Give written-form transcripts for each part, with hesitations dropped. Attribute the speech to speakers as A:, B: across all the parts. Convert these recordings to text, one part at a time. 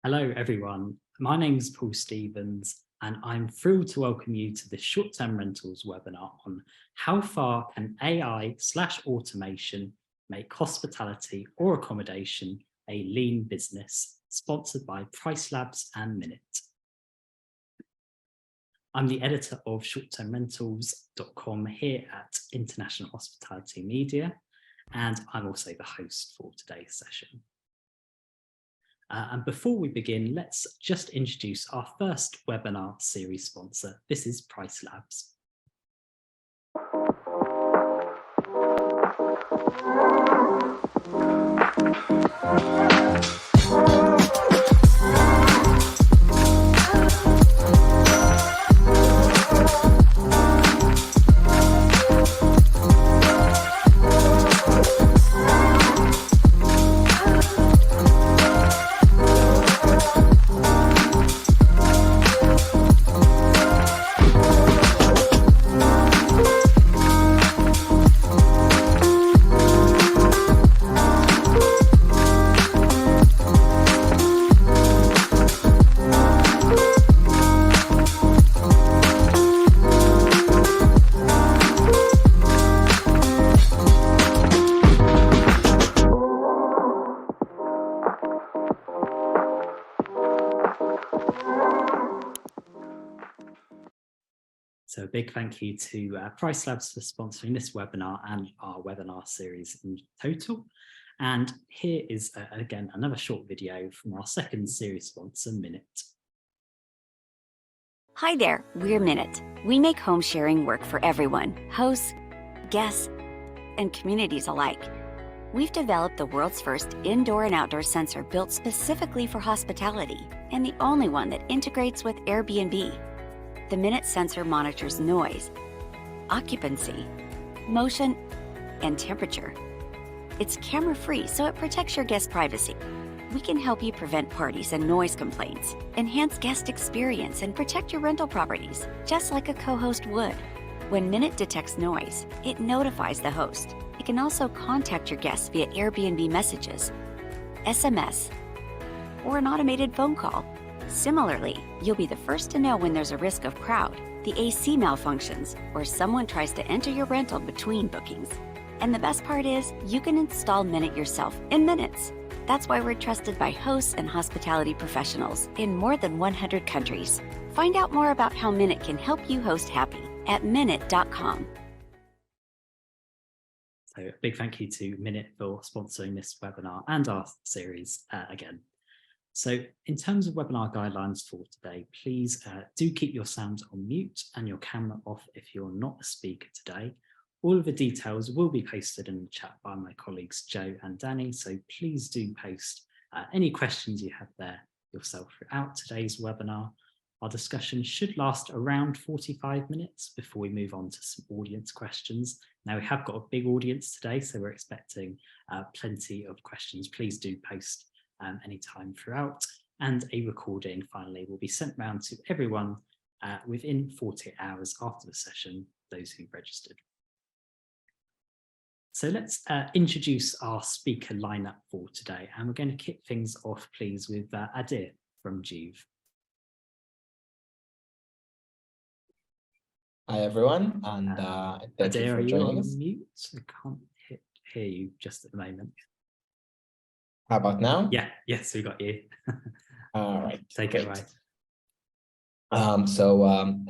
A: Hello, everyone. My name is Paul Stevens, and I'm thrilled to welcome you to the short-term rentals webinar on how far can AI/automation make hospitality or accommodation a lean business, sponsored by PriceLabs and Minute. I'm the editor of shorttermrentals.com here at International Hospitality Media, and I'm also the host for today's session. And before we begin, let's just introduce our first webinar series sponsor. This is PriceLabs. So a big thank you to PriceLabs for sponsoring this webinar and our webinar series in total. And here is, again, another short video from our second series sponsor, Minute.
B: Hi there, we're Minute. We make home sharing work for everyone, hosts, guests, and communities alike. We've developed the world's first indoor and outdoor sensor built specifically for hospitality, and the only one that integrates with Airbnb. The Minute sensor monitors noise, occupancy, motion, and temperature. It's camera-free, so it protects your guest privacy. We can help you prevent parties and noise complaints, enhance guest experience, and protect your rental properties, just like a co-host would. When Minute detects noise, it notifies the host. It can also contact your guests via Airbnb messages, SMS, or an automated phone call. Similarly, you'll be the first to know when there's a risk of crowd, the AC malfunctions, or someone tries to enter your rental between bookings. And the best part is, you can install Minute yourself in minutes. That's why we're trusted by hosts and hospitality professionals in more than 100 countries. Find out more about how Minute can help you host happy at minute.com.
A: So a big thank you to Minute for sponsoring this webinar and our series again. So in terms of webinar guidelines for today, please do keep your sound on mute and your camera off if you're not a speaker today. All of the details will be posted in the chat by my colleagues Joe and Danny, so please do post any questions you have there yourself throughout today's webinar. Our discussion should last around 45 minutes before we move on to some audience questions. Now we have got a big audience today, so we're expecting plenty of questions. Please do post any time throughout, and a recording finally will be sent round to everyone within 48 hours after the session, those who registered. So let's introduce our speaker lineup for today, and we're going to kick things off, please, with Adir from Duve.
C: Hi everyone, and thank you for joining us.
A: Mute? I can't hear you just at the moment.
C: How about now?
A: Yeah, yes, we got you.
C: All right,
A: take it away.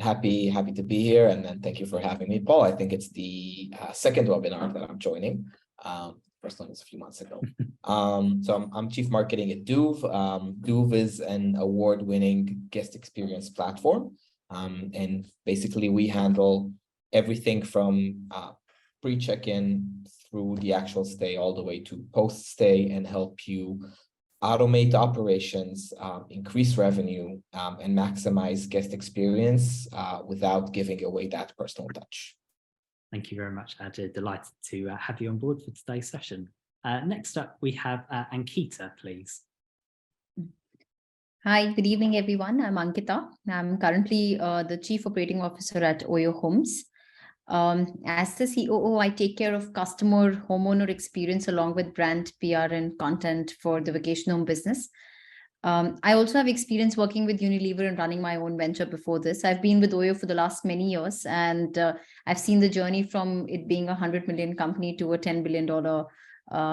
C: Happy to be here, and then thank you for having me, Paul. I think it's the second webinar that I'm joining. First one was a few months ago. I'm Chief Marketing at Duve. Duve is an award-winning guest experience platform, and basically we handle everything from pre-check-in through the actual stay all the way to post-stay, and help you automate operations, increase revenue, and maximize guest experience without giving away that personal touch.
A: Thank you very much, Adir. Delighted to have you on board for today's session. Next up, we have Ankita, please.
D: Hi, good evening, everyone. I'm Ankita. I'm currently the Chief Operating Officer at Oyo Homes. As the COO, I take care of customer homeowner experience along with brand PR and content for the vacation home business. I also have experience working with Unilever and running my own venture before this. I've been with Oyo for the last many years, and I've seen the journey from it being a 100 million company to a $10 billion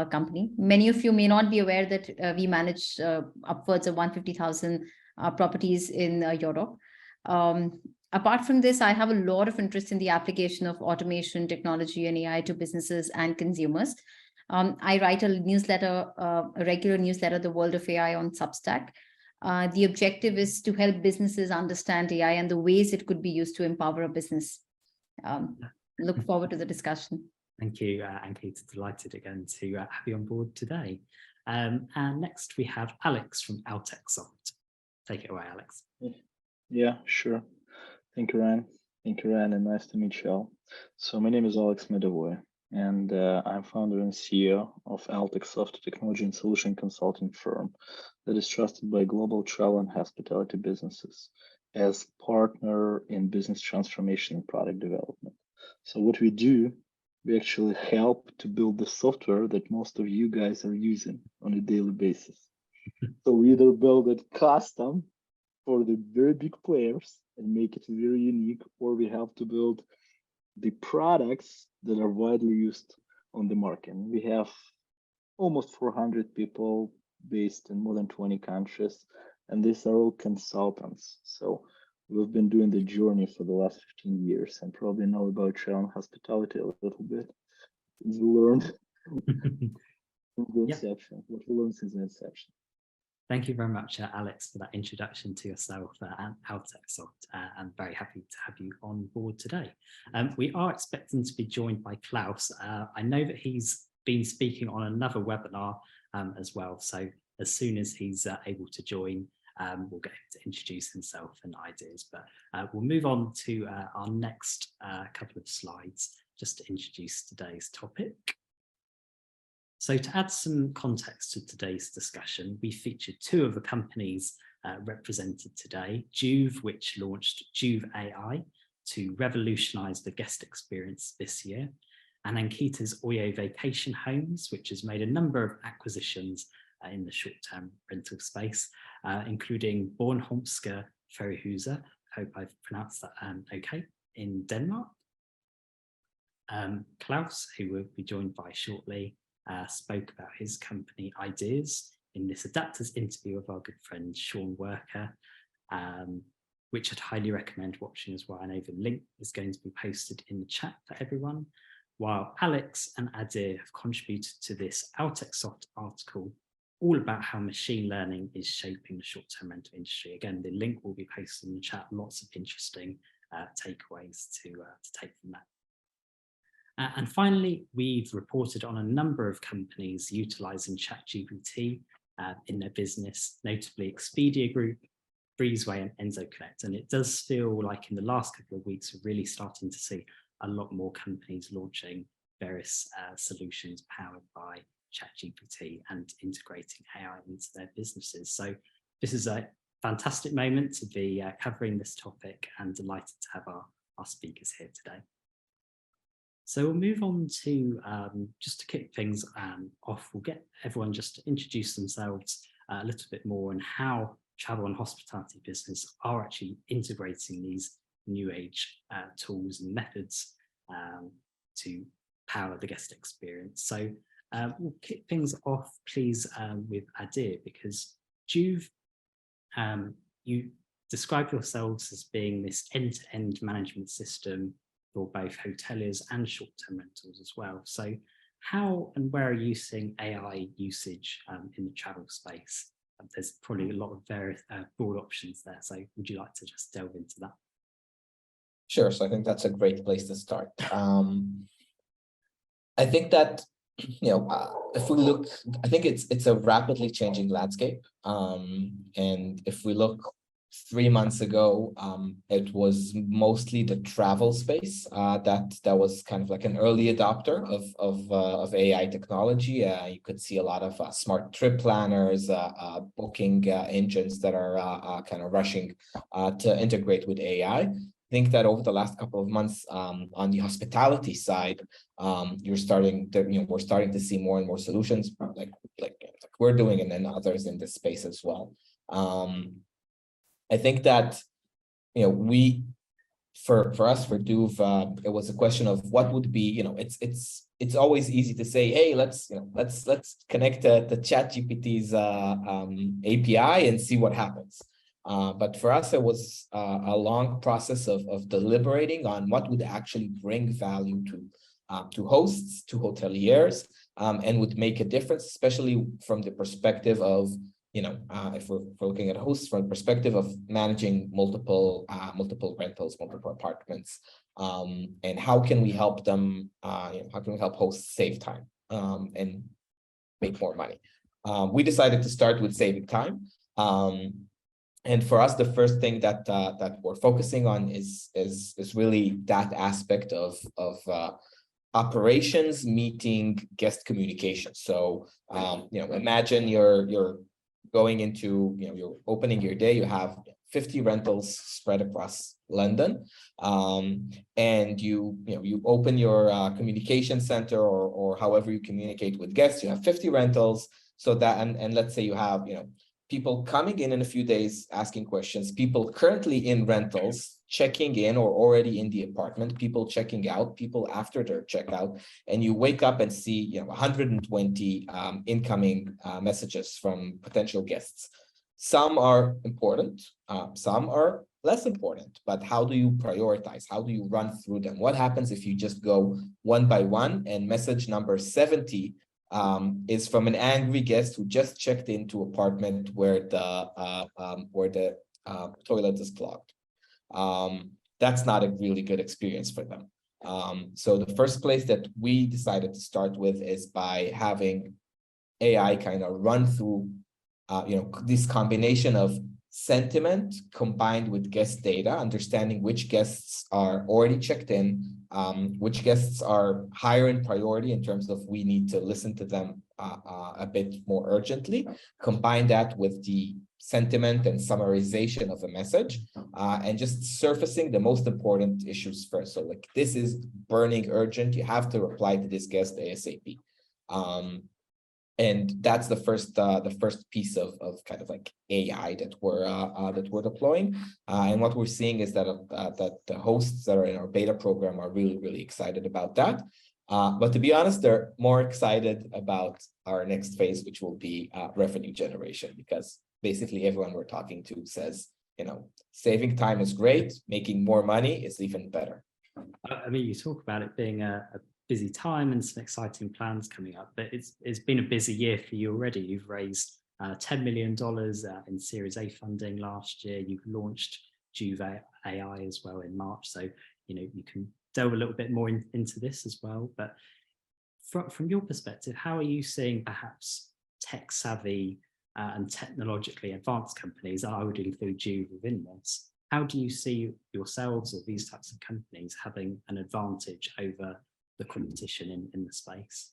D: company. Many of you may not be aware that we manage upwards of 150,000 properties in Europe. Apart from this, I have a lot of interest in the application of automation, technology, and AI to businesses and consumers. I write a newsletter, a regular newsletter, The World of AI, on Substack. The objective is to help businesses understand AI and the ways it could be used to empower a business. Look forward to the discussion.
A: Thank you, Ankita. Delighted again to have you on board today. And next we have Alex from AltexSoft. Take it away, Alex.
E: Yeah, sure. Thank you, Ryan. Thank you, Ryan, and nice to meet you all. So my name is Alex Medovoi, and I'm founder and CEO of AltexSoft, a technology and solution consulting firm that is trusted by global travel and hospitality businesses as partner in business transformation and product development. So what we do, we actually help to build the software that most of you guys are using on a daily basis. So we either build it custom for the very big players and make it very unique, or we have to build the products that are widely used on the market. We have almost 400 people based in more than 20 countries, and these are all consultants. So we've been doing the journey for the last 15 years and probably know about travel and hospitality a little bit. We learned from the inception, what we learned since the inception.
A: Thank you very much, Alex, for that introduction to yourself and AltexSoft. I'm very happy to have you on board today. We are expecting to be joined by Klaus. I know that he's been speaking on another webinar as well. So as soon as he's able to join, we'll get him to introduce himself and ideas. But we'll move on to our next couple of slides just to introduce today's topic. So to add some context to today's discussion, we featured two of the companies represented today: Duve, which launched Duve AI to revolutionize the guest experience this year, and Ankita's Oyo Vacation Homes, which has made a number of acquisitions in the short-term rental space, including Bornholmske Feriehuset, I hope I've pronounced that okay, in Denmark. Klaus, who will be joined by shortly, spoke about his company Adir's in this adapters interview with our good friend Sean Worker, which I'd highly recommend watching as well. I know the link is going to be posted in the chat for everyone, while Alex and Adir have contributed to this AltexSoft article all about how machine learning is shaping the short-term rental industry. Again, the link will be posted in the chat. Lots of interesting takeaways to take from that. And finally, we've reported on a number of companies utilizing ChatGPT in their business, notably Expedia Group, Breezeway, and Enzo Connect. And it does feel like in the last couple of weeks, we're really starting to see a lot more companies launching various solutions powered by ChatGPT and integrating AI into their businesses. So this is a fantastic moment to be covering this topic, and delighted to have our speakers here today. So we'll move on to, just to kick things off, we'll get everyone just to introduce themselves a little bit more and how travel and hospitality business are actually integrating these new age tools and methods to power the guest experience. So we'll kick things off, please, with Adir, because Duve, you describe yourselves as being this end-to-end management system for both hoteliers and short-term rentals as well. So how and where are you seeing AI usage in the travel space? There's probably a lot of various broad options there. So would you like to just delve into that?
C: Sure. So I think that's a great place to start. I think that, if we look, I think it's a rapidly changing landscape. And if we look 3 months ago, it was mostly the travel space that was kind of like an early adopter of AI technology. You could see a lot of smart trip planners, booking engines that are kind of rushing to integrate with AI. I think that over the last couple of months, on the hospitality side, we're starting to see more and more solutions like we're doing, and then others in this space as well. I think that, for us, for Duve, it was a question of what would be, it's always easy to say, hey, let's connect the ChatGPT's API and see what happens. But for us, it was a long process of deliberating on what would actually bring value to hosts, to hoteliers, and would make a difference, especially from the perspective of, if we're looking at hosts from the perspective of managing multiple rentals, multiple apartments, and how can we help them, how can we help hosts save time and make more money? We decided to start with saving time. And for us, the first thing that we're focusing on is really that aspect of operations meeting guest communication. So imagine you're going into, you're opening your day, you have 50 rentals spread across London, and you open your communication center or however you communicate with guests, you have 50 rentals. So that, and let's say you have, people coming in a few days asking questions, people currently in rentals checking in or already in the apartment, people checking out, people after their checkout, and you wake up and see 120 incoming messages from potential guests. Some are important, some are less important, but how do you prioritize? How do you run through them? What happens if you just go one by one and message number 70 is from an angry guest who just checked into apartment where the toilet is clogged? That's not a really good experience for them. So the first place that we decided to start with is by having AI kind of run through, this combination of sentiment combined with guest data, understanding which guests are already checked in, which guests are higher in priority in terms of we need to listen to them a bit more urgently, combine that with the sentiment and summarization of a message, and just surfacing the most important issues first. So like, this is burning urgent, you have to reply to this guest ASAP. And that's the first piece of kind of like AI that we're deploying. And what we're seeing is that the hosts that are in our beta program are really, really excited about that. But to be honest, they're more excited about our next phase, which will be revenue generation, because basically everyone we're talking to says, saving time is great, making more money is even better.
A: I mean, you talk about it being a busy time and some exciting plans coming up, but it's been a busy year for you already. You've raised $10 million in Series A funding last year. You've launched Duve AI as well in March. So, you can delve a little bit more into this as well. But from your perspective, how are you seeing perhaps tech savvy and technologically advanced companies, I would include Duve within this, how do you see yourselves or these types of companies having an advantage over the competition in the space?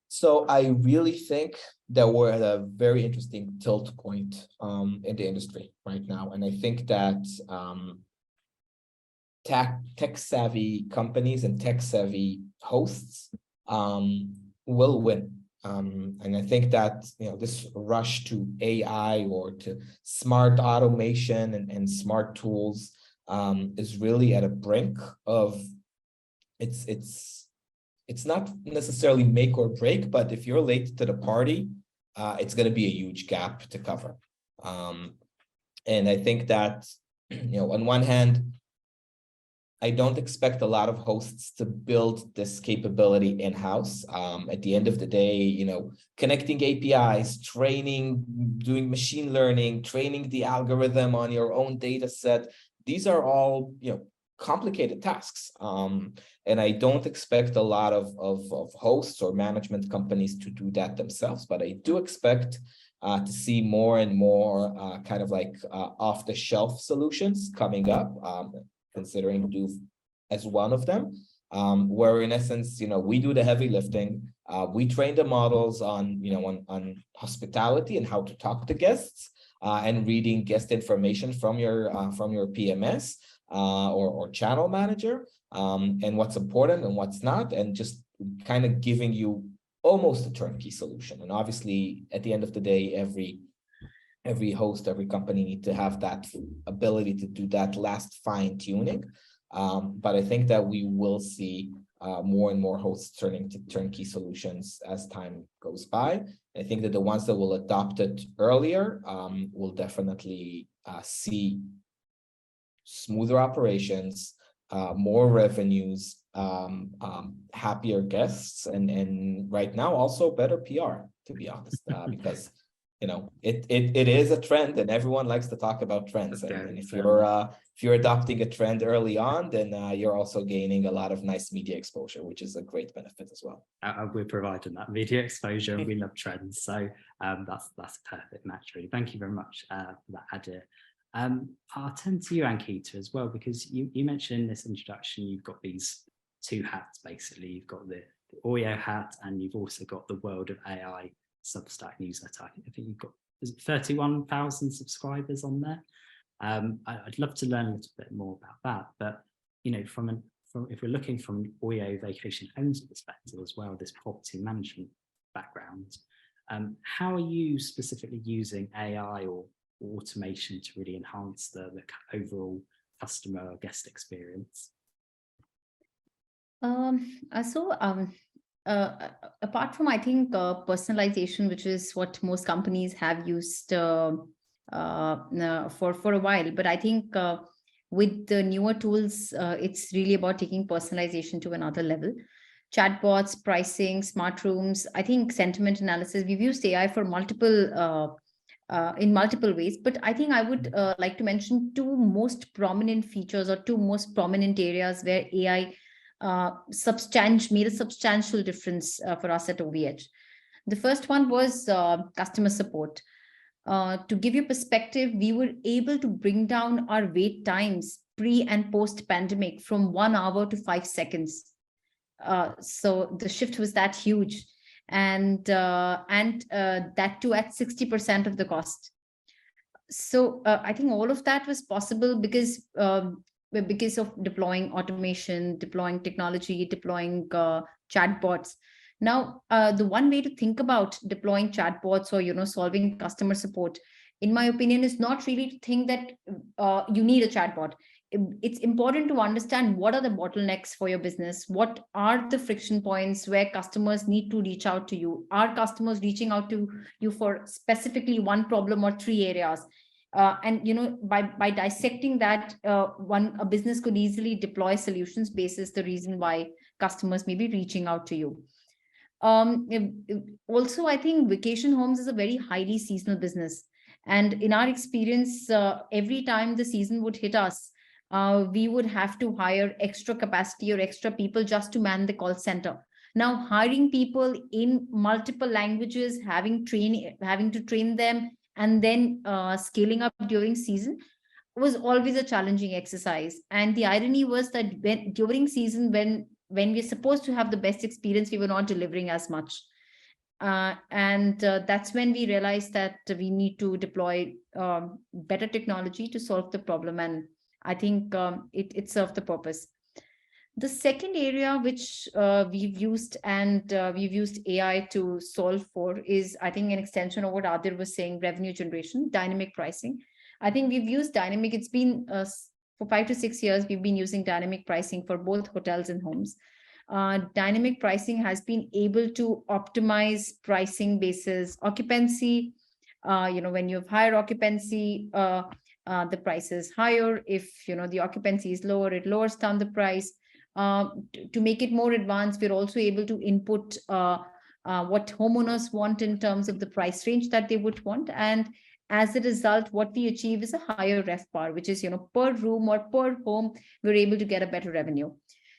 C: So I really think that we're at a very interesting tilt point in the industry right now. And I think that tech-savvy companies and tech-savvy hosts will win. And I think that this rush to AI or to smart automation and smart tools is really at a brink of it's not necessarily make or break, but if you're late to the party, it's going to be a huge gap to cover. And I think that on one hand, I don't expect a lot of hosts to build this capability in-house. At the end of the day, connecting APIs, training, doing machine learning, training the algorithm on your own data set, these are all, complicated tasks. And I don't expect a lot of hosts or management companies to do that themselves, but I do expect to see more and more kind of like off-the-shelf solutions coming up, considering Duve as one of them, where in essence, we do the heavy lifting. We train the models on, on hospitality and how to talk to guests, and reading guest information from your PMS or channel manager, and what's important and what's not, and just kind of giving you almost a turnkey solution. And obviously, at the end of the day, every every host, every company need to have that ability to do that last fine tuning. But I think that we will see more and more hosts turning to turnkey solutions as time goes by. I think that the ones that will adopt it earlier will definitely see smoother operations, more revenues, happier guests, and right now also better PR, to be honest, because it is a trend, and everyone likes to talk about trends. And if you're adopting a trend early on, then you're also gaining a lot of nice media exposure, which is a great benefit as well.
A: We're providing that media exposure, and we love trends, so that's a perfect match, really. Thank you very much for that, Adir. I'll turn to you, Ankita, as well, because you mentioned in this introduction you've got these two hats, basically. You've got the Oyo hat, and you've also got the World of AI Substack newsletter. I think you've got 31,000 subscribers on there. I'd love to learn a little bit more about that, but if we're looking from an Oyo vacation homes perspective as well, this property management background, how are you specifically using AI or automation to really enhance the overall customer or guest experience?
D: Apart from, I think, personalization, which is what most companies have used for a while, but I think with the newer tools, it's really about taking personalization to another level. Chatbots, pricing, smart rooms, I think sentiment analysis. We've used AI for in multiple ways, but I think I would like to mention two most prominent features or two most prominent areas where AI made a substantial difference for us at OVH. The first one was customer support. To give you perspective, we were able to bring down our wait times pre and post pandemic from 1 hour to 5 seconds. So the shift was that huge, and that too at 60% of the cost. So I think all of that was possible because of deploying automation, deploying technology, deploying chatbots. Now, the one way to think about deploying chatbots or solving customer support, in my opinion, is not really to think that you need a chatbot. It's important to understand what are the bottlenecks for your business. What are the friction points where customers need to reach out to you? Are customers reaching out to you for specifically one problem or 3 areas? And by dissecting that, a business could easily deploy solutions basis the reason why customers may be reaching out to you. Also, I think vacation homes is a very highly seasonal business, and in our experience, every time the season would hit us, we would have to hire extra capacity or extra people just to man the call center. Now, hiring people in multiple languages, having to train them, and then scaling up during season was always a challenging exercise. And the irony was that during season, when we're supposed to have the best experience, we were not delivering as much. And that's when we realized that we need to deploy better technology to solve the problem. And I think it served the purpose. The second area which we've used AI to solve for is, I think, an extension of what Adir was saying, revenue generation, dynamic pricing. I think we've used dynamic. It's been for 5 to 6 years, we've been using dynamic pricing for both hotels and homes. Dynamic pricing has been able to optimize pricing basis occupancy. When you have higher occupancy, the price is higher. If the occupancy is lower, it lowers down the price. To make it more advanced, we're also able to input what homeowners want in terms of the price range that they would want. And as a result, what we achieve is a higher RevPAR, which is, per room or per home, we're able to get a better revenue.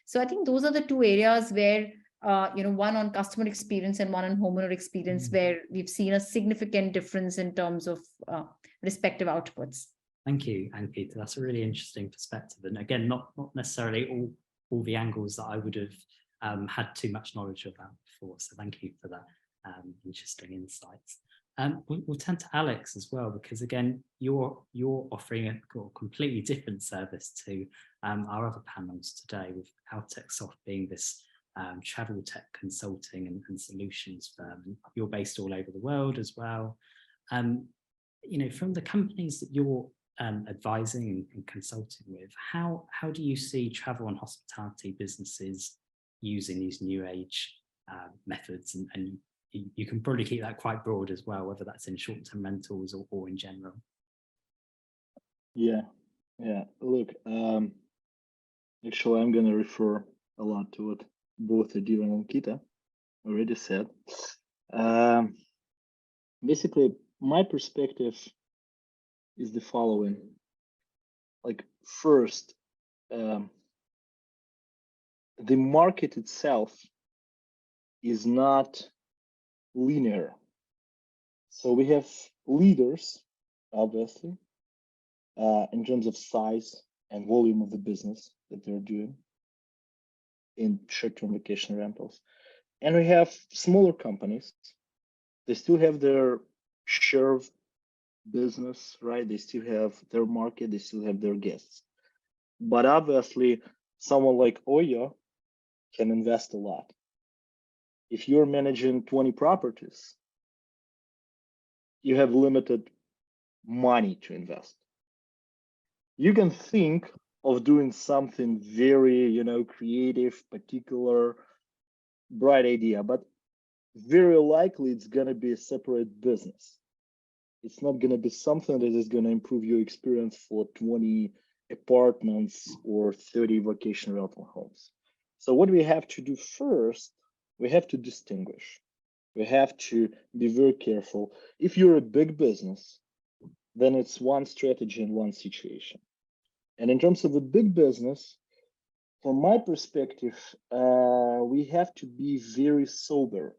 D: So I think those are the two areas where, one on customer experience and one on homeowner experience, where we've seen a significant difference in terms of respective outputs.
A: Thank you, Ankita. That's a really interesting perspective. And again, not necessarily all the angles that I would have had too much knowledge about before. So thank you for that interesting insights. We'll turn to Alex as well, because again, you're offering a completely different service to our other panels today, with AltexSoft being this travel tech consulting and solutions firm. You're based all over the world as well. from the companies that you're advising and consulting with, how do you see travel and hospitality businesses using these new age methods? And you can probably keep that quite broad as well, whether that's in short-term rentals or in general.
E: Yeah. Look, actually, I'm going to refer a lot to what both Adir and Ankita already said. Basically, my perspective is the following. Like, first, the market itself is not linear. So we have leaders, obviously, in terms of size and volume of the business that they're doing in short-term vacation rentals. And we have smaller companies. They still have their share of business, right? They still have their market, they still have their guests. But obviously, someone like Oya can invest a lot. If you're managing 20 properties, you have limited money to invest. You can think of doing something very, creative, particular, bright idea, but very likely it's going to be a separate business. It's not going to be something that is going to improve your experience for 20 apartments or 30 vacation rental homes. So what we have to do first, we have to distinguish. We have to be very careful. If you're a big business, then it's one strategy and one situation. And in terms of a big business, from my perspective, we have to be very sober.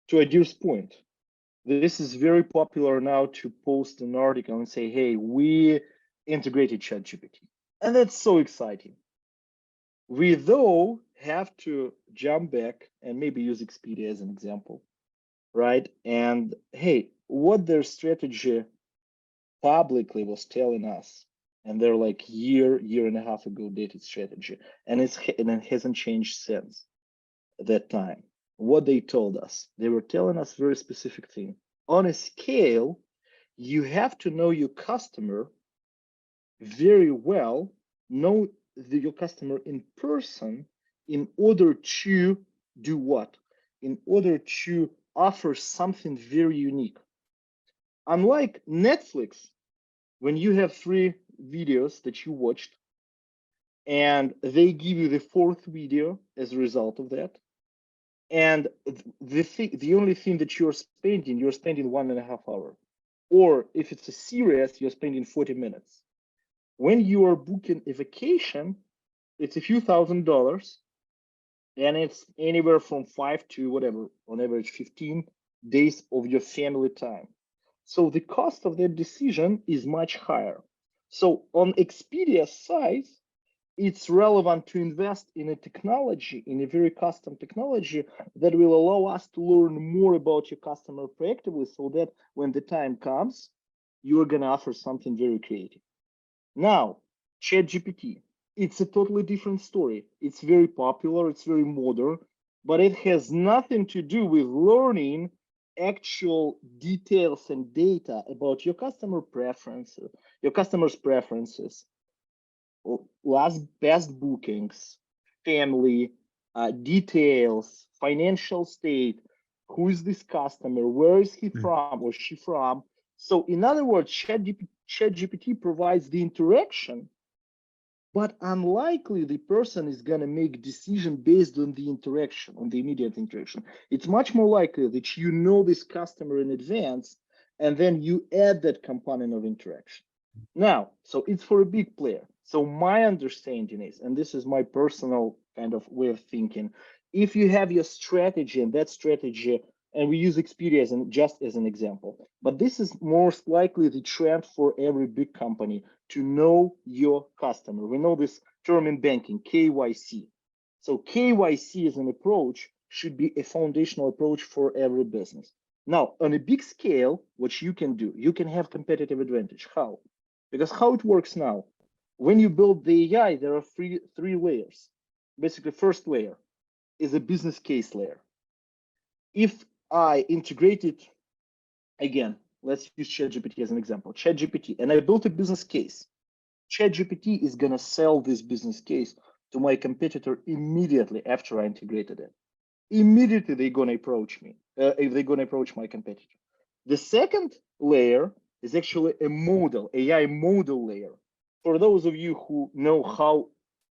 E: To Adir's point, this is very popular now to post an article and say, hey, we integrated ChatGPT. And that's so exciting. We, though, have to jump back and maybe use Expedia as an example, right? And hey, what their strategy publicly was telling us, and they're like year and a half ago dated strategy, and it hasn't changed since that time. What they told us, they were telling us very specific thing. On a scale, you have to know your customer very well, know your customer in person in order to do what? In order to offer something very unique. Unlike Netflix, when you have 3 videos that you watched and they give you the 4th video as a result of that, and the only thing that you're spending 1.5 hours. Or if it's a series, you're spending 40 minutes. When you are booking a vacation, it's a few $1,000s, and it's anywhere from 5 to whatever, on average 15 days of your family time. So the cost of that decision is much higher. So on Expedia's side, it's relevant to invest in a technology, in a very custom technology that will allow us to learn more about your customer proactively, so that when the time comes, you're going to offer something very creative. Now, ChatGPT, it's a totally different story. It's very popular, it's very modern, but it has nothing to do with learning actual details and data about your customer preferences, your customers' preferences, best bookings, family, details, financial state, who is this customer, where is he from or she from. So in other words, ChatGPT provides the interaction, but unlikely the person is going to make a decision based on the interaction, on the immediate interaction. It's much more likely that you know this customer in advance, and then you add that component of interaction. Now, so it's for a big player. So my understanding is, and this is my personal kind of way of thinking, if you have your strategy and that strategy, and we use Expedia just as an example, but this is most likely the trend for every big company to know your customer. We know this term in banking, KYC. So KYC as an approach should be a foundational approach for every business. Now, on a big scale, what you can do, you can have competitive advantage. How? Because how it works now, when you build the AI, there are three layers. Basically, first layer is a business case layer. If I integrated, again, let's use ChatGPT as an example. ChatGPT, and I built a business case. ChatGPT is going to sell this business case to my competitor immediately after I integrated it. Immediately they're going to approach me, if they're going to approach my competitor. The second layer is actually a model, AI model layer. For those of you who know how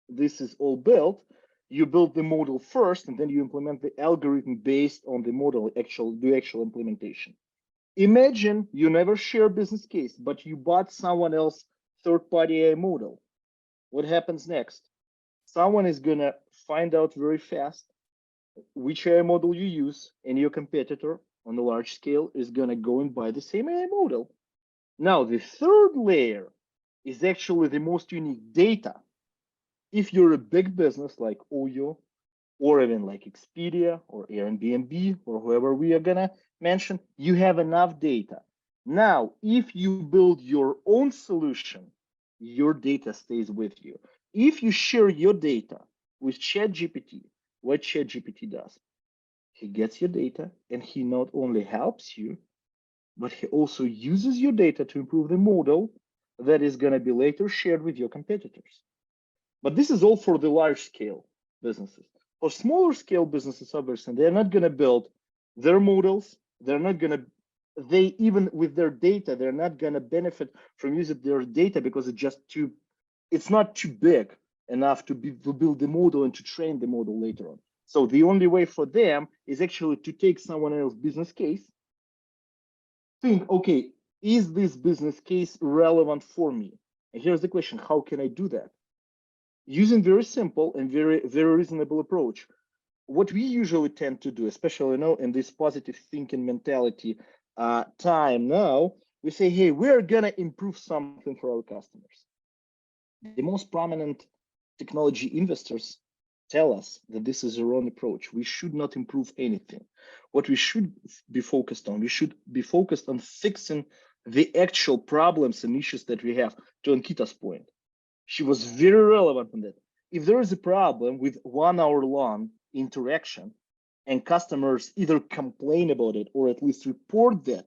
E: this is all built, you build the model first, and then you implement the algorithm based on the model, the actual implementation. Imagine you never share a business case, but you bought someone else's third-party AI model. What happens next? Someone is gonna find out very fast which AI model you use, and your competitor on a large scale is gonna go and buy the same AI model. Now, the third layer is actually the most unique data. If you're a big business like Oyo, or even like Expedia or Airbnb or whoever we are gonna mention, you have enough data. Now, if you build your own solution, your data stays with you. If you share your data with ChatGPT, what ChatGPT does, he gets your data and he not only helps you, but he also uses your data to improve the model that is gonna be later shared with your competitors. But this is all for the large scale businesses. For smaller scale businesses, obviously, they're not going to build their models. They're not going to, even with their data, they're not going to benefit from using their data because it's not too big enough to build the model and to train the model later on. So the only way for them is actually to take someone else's business case, think, okay, is this business case relevant for me? And here's the question, how can I do that? Using very simple and very reasonable approach. What we usually tend to do, especially now in this positive thinking mentality time now, we say, hey, we're gonna improve something for our customers. The most prominent technology investors tell us that this is a wrong approach. We should not improve anything. What we should be focused on, we should be focused on fixing the actual problems and issues that we have. To Ankita's point, she was very relevant in that. If there is a problem with 1 hour long interaction and customers either complain about it or at least report that,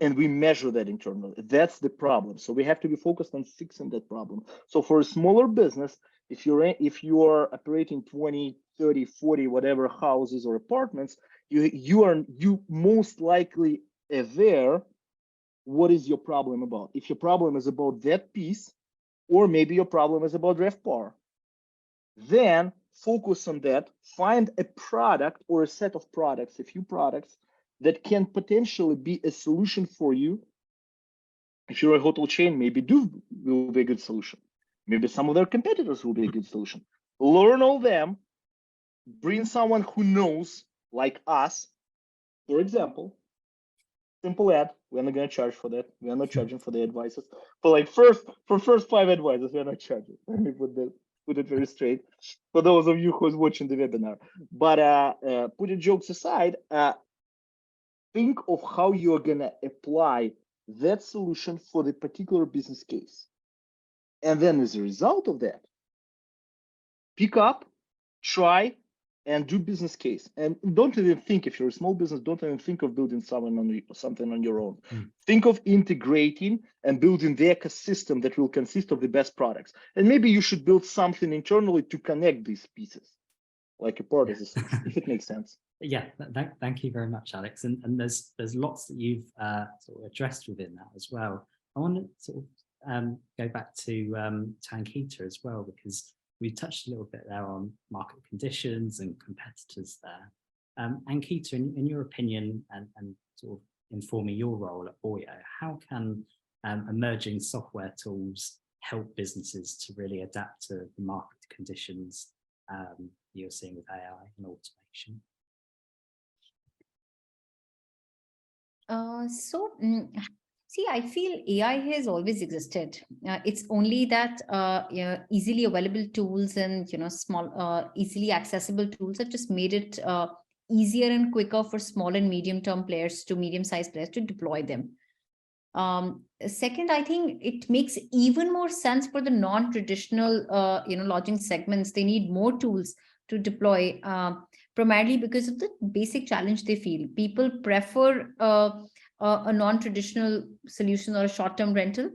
E: and we measure that internally, that's the problem. So we have to be focused on fixing that problem. So for a smaller business, if you are operating 20, 30, 40, whatever houses or apartments, you most likely aware what is your problem about. If your problem is about that piece, or maybe your problem is about RevPAR, then focus on that, find a product or a set of products, a few products that can potentially be a solution for you. If you're a hotel chain, maybe Duve will be a good solution. Maybe some of their competitors will be a good solution. Learn all them, bring someone who knows, like us, for example. Simple ad, we're not going to charge for that. We are not charging for the advices. For first 5 advices, we're not charging. Let me put it very straight for those of you who's watching the webinar. But putting jokes aside, think of how you are going to apply that solution for the particular business case. And then as a result of that, pick up, try, and do business case. And don't even think, if you're a small business, don't even think of building something on your own. Think of integrating and building the ecosystem that will consist of the best products. And maybe you should build something internally to connect these pieces, like a part of the solution, if it makes sense.
A: Yeah, thank you very much, Alex. And there's lots that you've sort of addressed within that as well. I want to sort of go back to Ankita as well, because we touched a little bit there on market conditions and competitors there. Ankita, in your opinion, and sort of informing your role at Oyo, how can emerging software tools help businesses to really adapt to the market conditions you're seeing with AI and automation?
D: See, I feel AI has always existed. It's only that easily available tools and small, easily accessible tools have just made it easier and quicker for small and medium-sized players to deploy them. Second, I think it makes even more sense for the non-traditional lodging segments. They need more tools to deploy, primarily because of the basic challenge they feel. People prefer a non-traditional solution or a short-term rental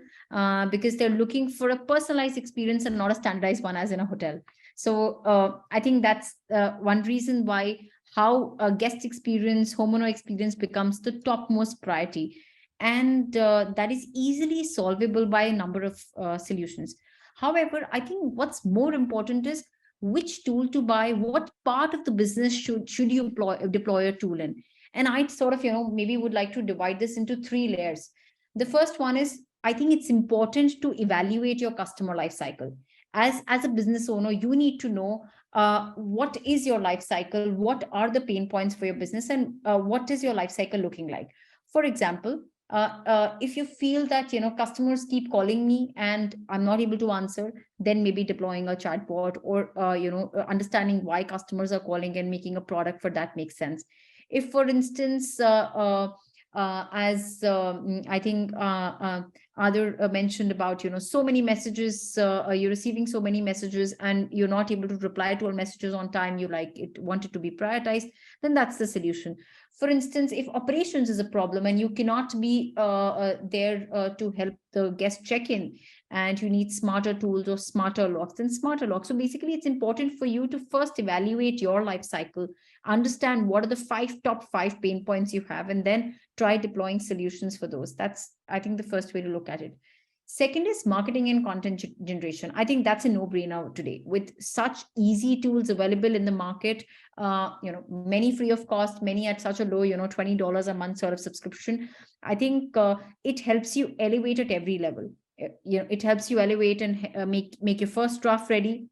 D: because they're looking for a personalized experience and not a standardized one as in a hotel. So I think that's one reason why how a guest experience, homeowner experience becomes the topmost priority. And that is easily solvable by a number of solutions. However, I think what's more important is which tool to buy, what part of the business should you deploy a tool in. And I'd sort of, maybe would like to divide this into 3 layers. The first one is, I think it's important to evaluate your customer life cycle. As a business owner, you need to know what is your life cycle, what are the pain points for your business, and what is your life cycle looking like. For example, if you feel that customers keep calling me and I'm not able to answer, then maybe deploying a chatbot or understanding why customers are calling and making a product for that makes sense. If, for instance, as I think Adir mentioned about, so many messages, you're receiving so many messages and you're not able to reply to all messages on time, you want it to be prioritized, then that's the solution. For instance, if operations is a problem and you cannot be there to help the guest check-in, and you need smarter tools or smarter locks, then smarter locks. So basically, it's important for you to first evaluate your life cycle, understand what are the top five pain points you have, and then try deploying solutions for those. That's, I think, the first way to look at it. Second is marketing and content generation. I think that's a no-brainer today with such easy tools available in the market. Many free of cost, many at such a low, $20 a month sort of subscription. I think it helps you elevate at every level. It helps you elevate and make your first draft ready.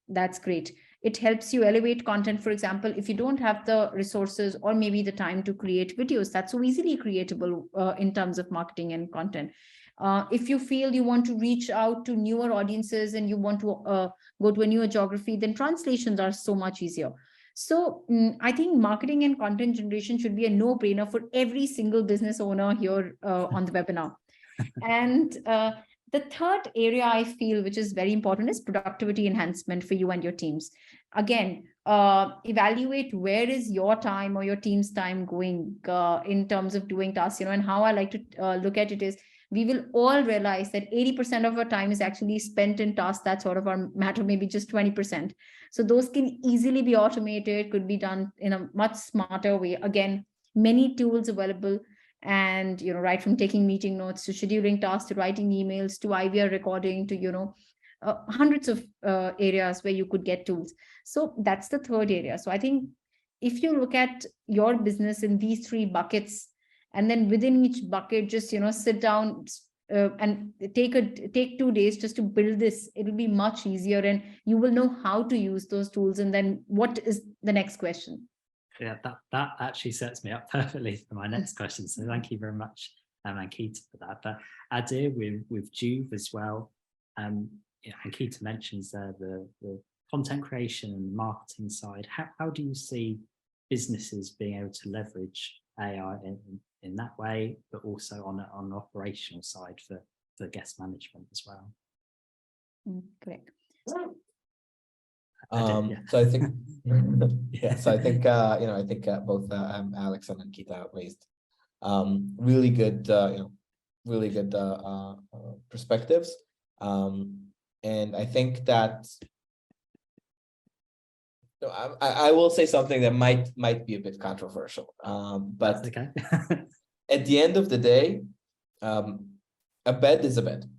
D: That's great. It helps you elevate content. For example, if you don't have the resources or maybe the time to create videos, that's so easily creatable in terms of marketing and content. If you feel you want to reach out to newer audiences and you want to go to a newer geography, then translations are so much easier. So I think marketing and content generation should be a no-brainer for every single business owner here on the webinar. And the third area I feel, which is very important, is productivity enhancement for you and your teams. Again, evaluate where is your time or your team's time going in terms of doing tasks, and how I like to look at it is, we will all realize that 80% of our time is actually spent in tasks that sort of are matter, maybe just 20%. So those can easily be automated, could be done in a much smarter way. Again, many tools available. And, right from taking meeting notes to scheduling tasks, to writing emails, to IVR recording, to, hundreds of areas where you could get tools. So that's the third area. So I think if you look at your business in these 3 buckets, and then within each bucket, just, sit down and take 2 days just to build this, it'll be much easier and you will know how to use those tools. And then what is the next question?
A: Yeah, that actually sets me up perfectly for my next question. So thank you very much, Ankita, for that. But Adir, with Duve as well, Ankita mentions there the content creation and marketing side. How do you see businesses being able to leverage AI in that way, but also on an operational side for guest management as well?
D: Correct.
C: So I think, so I think, I think both Alex and Ankita raised really good, really good perspectives. And I think that I will say something that might be a bit controversial, but
A: okay.
C: At the end of the day, a bed is a bed.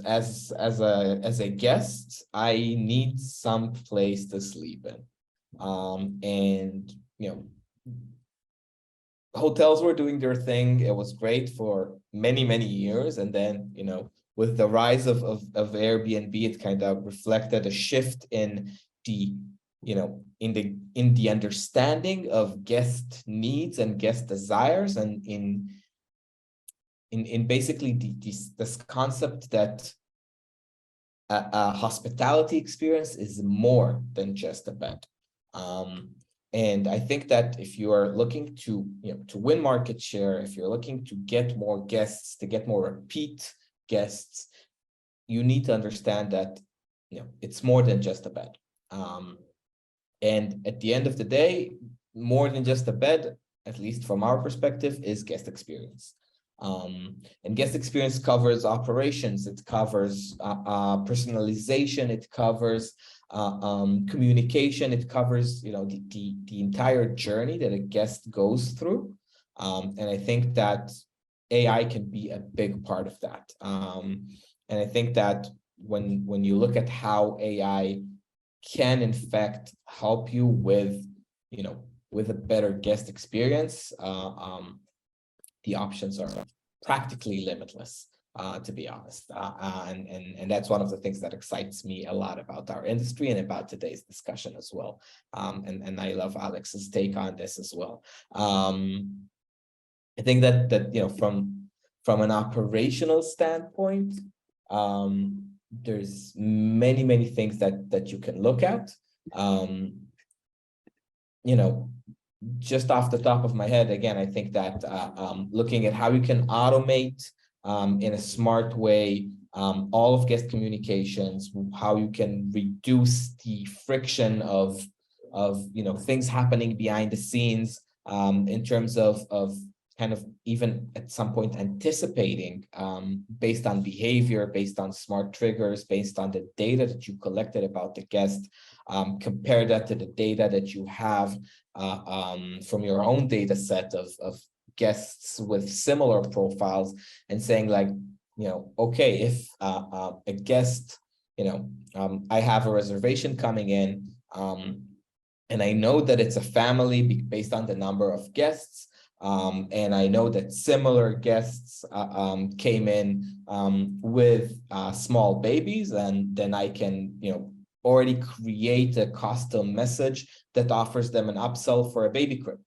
C: As a guest, I need some place to sleep in, and hotels were doing their thing. It was great for many years, and then with the rise of Airbnb, it kind of reflected a shift in the in the understanding of guest needs and guest desires, and in basically this concept that a hospitality experience is more than just a bed. And I think that if you are looking to win market share, if you're looking to get more guests, to get more repeat guests, you need to understand that it's more than just a bed. And at the end of the day, more than just a bed, at least from our perspective, is guest experience. And guest experience covers operations, it covers personalization, it covers communication, it covers, you know, the entire journey that a guest goes through. And I think that AI can be a big part of that. And I think that when you look at how AI can in fact help you with, you know, with a better guest experience, the options are practically limitless, to be honest. And that's one of the things that excites me a lot about our industry and about today's discussion as well. And I love Alex's take on this as well. I think that you know, from an operational standpoint, there's many things that you can look at. You know, just off the top of my head, again, I think that looking at how you can automate in a smart way all of guest communications, how you can reduce the friction of you know, things happening behind the scenes, in terms of kind of even at some point anticipating based on behavior, based on smart triggers, based on the data that you collected about the guest, compare that to the data that you have from your own data set of guests with similar profiles, and saying like, you know, okay, if a guest, you know, I have a reservation coming in, and I know that it's a family based on the number of guests, and I know that similar guests came in with small babies, and then I can, you know, already create a custom message that offers them an upsell for a baby crib,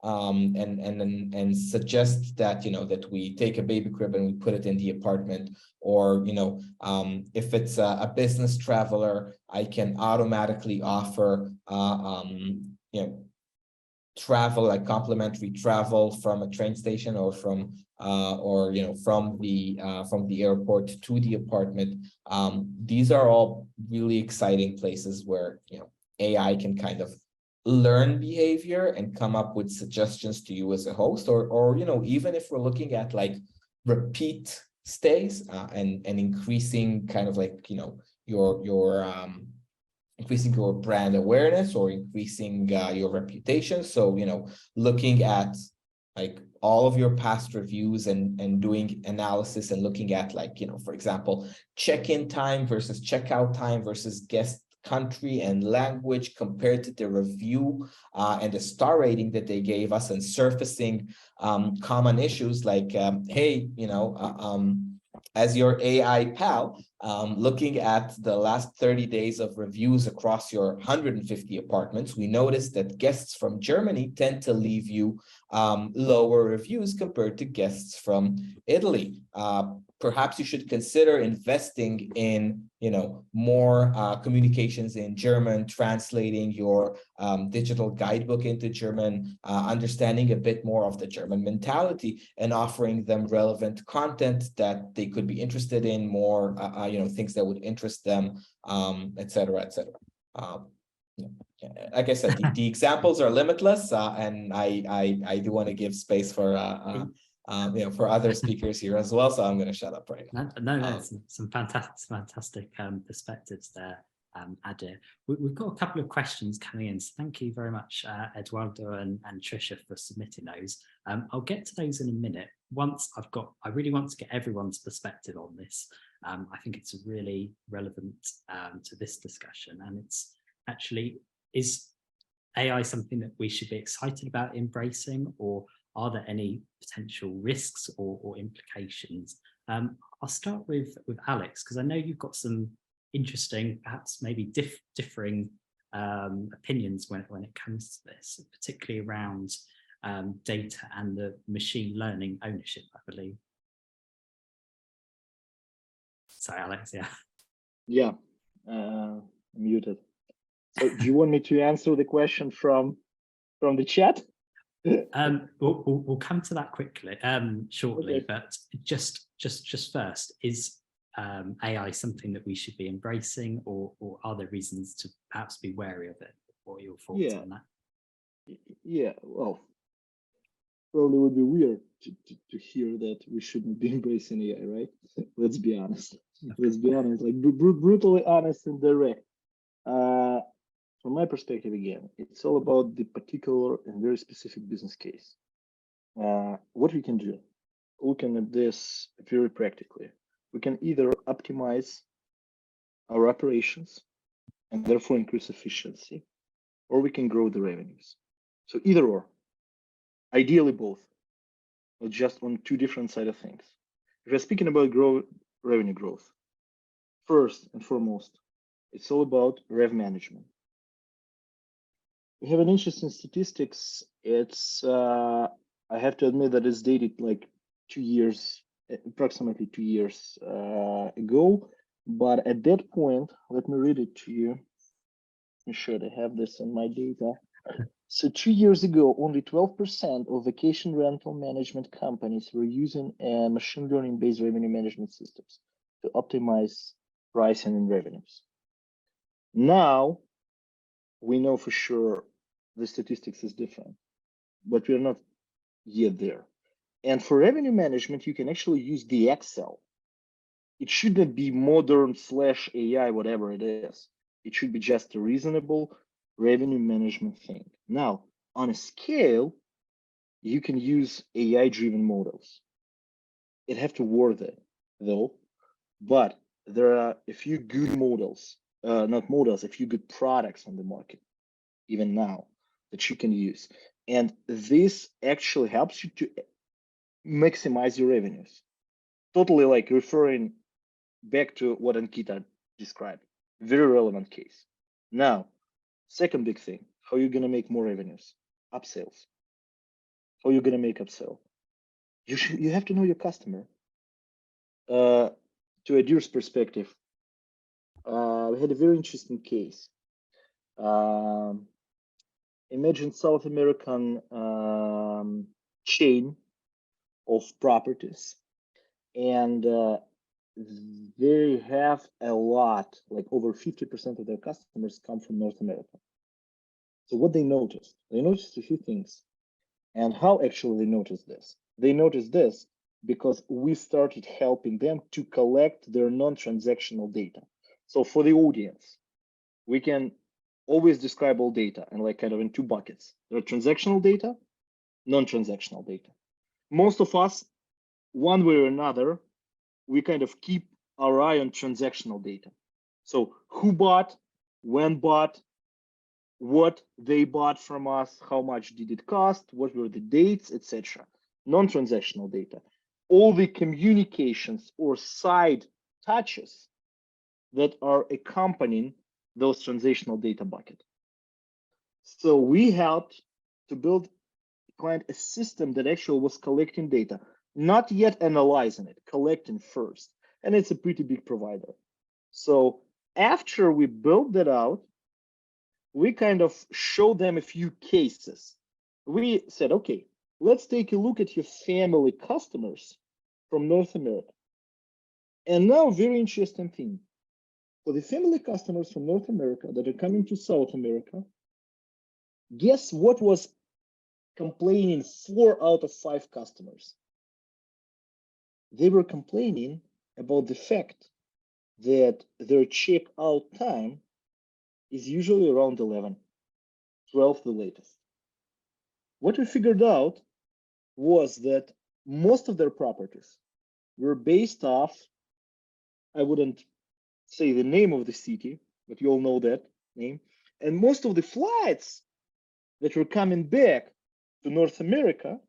C: and suggest that, you know, that we take a baby crib and we put it in the apartment, or, you know, if it's a business traveler, I can automatically offer, you know, travel, like complimentary travel from a train station, or from or, you know, from the airport to the apartment. These are all really exciting places where, you know, AI can kind of learn behavior and come up with suggestions to you as a host, or you know, even if we're looking at like repeat stays, and increasing kind of like, you know, your increasing your brand awareness, or increasing your reputation. So, you know, looking at like all of your past reviews and doing analysis and looking at, like, you know, for example, check-in time versus checkout time versus guest country and language compared to the review and the star rating that they gave us, and surfacing common issues like, hey, you know, as your AI pal, looking at the last 30 days of reviews across your 150 apartments, we noticed that guests from Germany tend to leave you lower reviews compared to guests from Italy. Perhaps you should consider investing in, you know, more communications in German, translating your digital guidebook into German, understanding a bit more of the German mentality, and offering them relevant content that they could be interested in, more, you know, things that would interest them, et cetera, et cetera. Like I said, the examples are limitless, and I do want to give space for you know, for other speakers here as well, so I'm going to shut up right now.
A: No, some fantastic perspectives there, Adir. We've got a couple of questions coming in, so thank you very much, Eduardo and Trisha, for submitting those. I'll get to those in a minute. Once I really want to get everyone's perspective on this. I think it's really relevant to this discussion, and it's actually, is AI something that we should be excited about embracing, or are there any potential risks or implications? I'll start with Alex, because I know you've got some interesting, perhaps maybe differing opinions when it comes to this, particularly around data and the machine learning ownership, I believe. Sorry, Alex, yeah.
E: Yeah, muted. So do you want me to answer the question from the chat?
A: We'll come to that quickly, shortly, okay. But just first, is AI something that we should be embracing, or are there reasons to perhaps be wary of it? What are your thoughts on that?
E: Yeah, well, probably would be weird to hear that we shouldn't be embracing AI, right? Let's be honest. Let's be honest, like brutally honest and direct. From my perspective, again, it's all about the particular and very specific business case. What we can do, looking at this very practically, we can either optimize our operations and therefore increase efficiency, or we can grow the revenues. So either or, ideally both, but just on two different sides of things. If we're speaking about revenue growth, first and foremost, it's all about rev management. We have an interesting statistics. It's I have to admit that it's dated like 2 years, approximately 2 years ago. But at that point, let me read it to you. I'm sure I have this in my data. So 2 years ago, only 12% of vacation rental management companies were using machine learning-based revenue management systems to optimize pricing and revenues. Now, we know for sure the statistics is different, but we're not yet there. And for revenue management, you can actually use the Excel. It shouldn't be modern / AI, whatever it is. It should be just a reasonable revenue management thing. Now, on a scale, you can use AI-driven models. It have to worth it, though. But there are a few good models, not models, a few good products on the market, even now, that you can use. And this actually helps you to maximize your revenues. Totally like referring back to what Ankita described. Very relevant case. Now, second big thing, how are you going to make more revenues? Upsells. How are you going to make upsell? You have to know your customer. To Adir's perspective, we had a very interesting case. Imagine South American chain of properties, and they have a lot, like over 50% of their customers come from North America. So what they noticed a few things. And how actually they noticed this? They noticed this because we started helping them to collect their non-transactional data. So for the audience, we can always describe all data and like kind of in two buckets. There are transactional data, non-transactional data. Most of us, one way or another, we kind of keep our eye on transactional data. So who bought, when bought, what they bought from us, how much did it cost, what were the dates, etc. Non-transactional data. All the communications or side touches that are accompanying those transactional data bucket. So we helped to build a system that actually was collecting data, not yet analyzing it, collecting first. And it's a pretty big provider. So after we built that out, we kind of showed them a few cases. We said, okay, let's take a look at your family customers from North America. And now, very interesting thing. For the family customers from North America that are coming to South America, guess what was complaining 4 out of 5 customers? They were complaining about the fact that their checkout time is usually around 11, 12 the latest. What we figured out was that most of their properties were based off, I wouldn't say the name of the city, but you all know that name. And most of the flights that were coming back to North America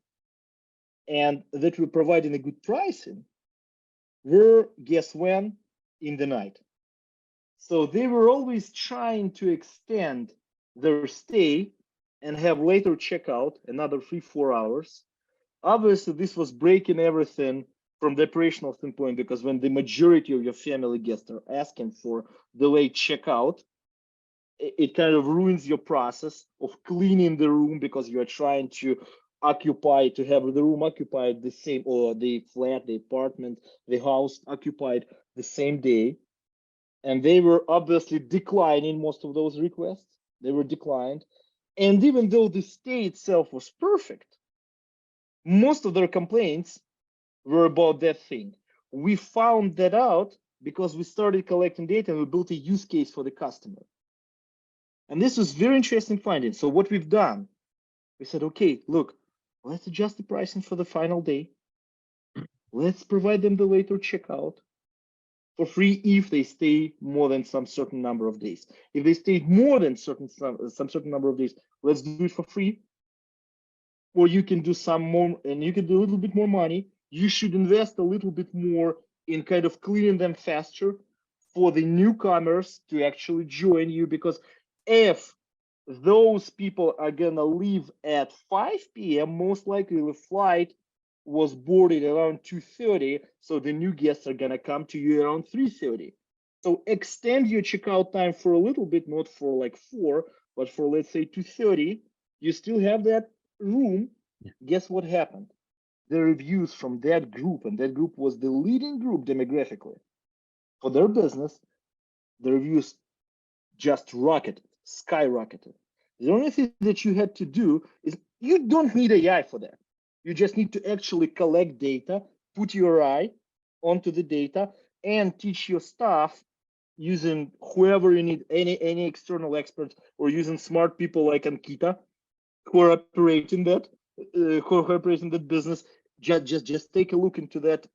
E: and that were providing a good pricing were, guess when? In the night. So they were always trying to extend their stay and have later checkout, another 3-4 hours. Obviously, this was breaking everything from the operational standpoint, because when the majority of your family guests are asking for delayed checkout, it kind of ruins your process of cleaning the room, because you are trying to have the room occupied the same, or the flat, the apartment, the house occupied the same day. And they were obviously declining most of those requests. They were declined. And even though the stay itself was perfect, most of their complaints were about that thing. We found that out because we started collecting data and we built a use case for the customer. And this was very interesting finding. So what we've done, we said, okay, look, let's adjust the pricing for the final day. Let's provide them the later checkout for free if they stay more than some certain number of days. If they stay more than some certain number of days, let's do it for free. Or you can do some more, and you can do a little bit more money. You should invest a little bit more in kind of cleaning them faster for the newcomers to actually join you, because if those people are gonna leave at 5 p.m., most likely the flight was boarded around 2:30, so the new guests are gonna come to you around 3:30. So extend your checkout time for a little bit, not for like 4, but for let's say 2:30. You still have that room.
A: Yeah.
E: Guess what happened? The reviews from that group, and that group was the leading group demographically for their business, the reviews just rocketed, skyrocketed. The only thing that you had to do is, you don't need AI for that. You just need to actually collect data, put your eye onto the data, and teach your staff using whoever you need, any external experts, or using smart people like Ankita who are operating that, business. Just take a look into that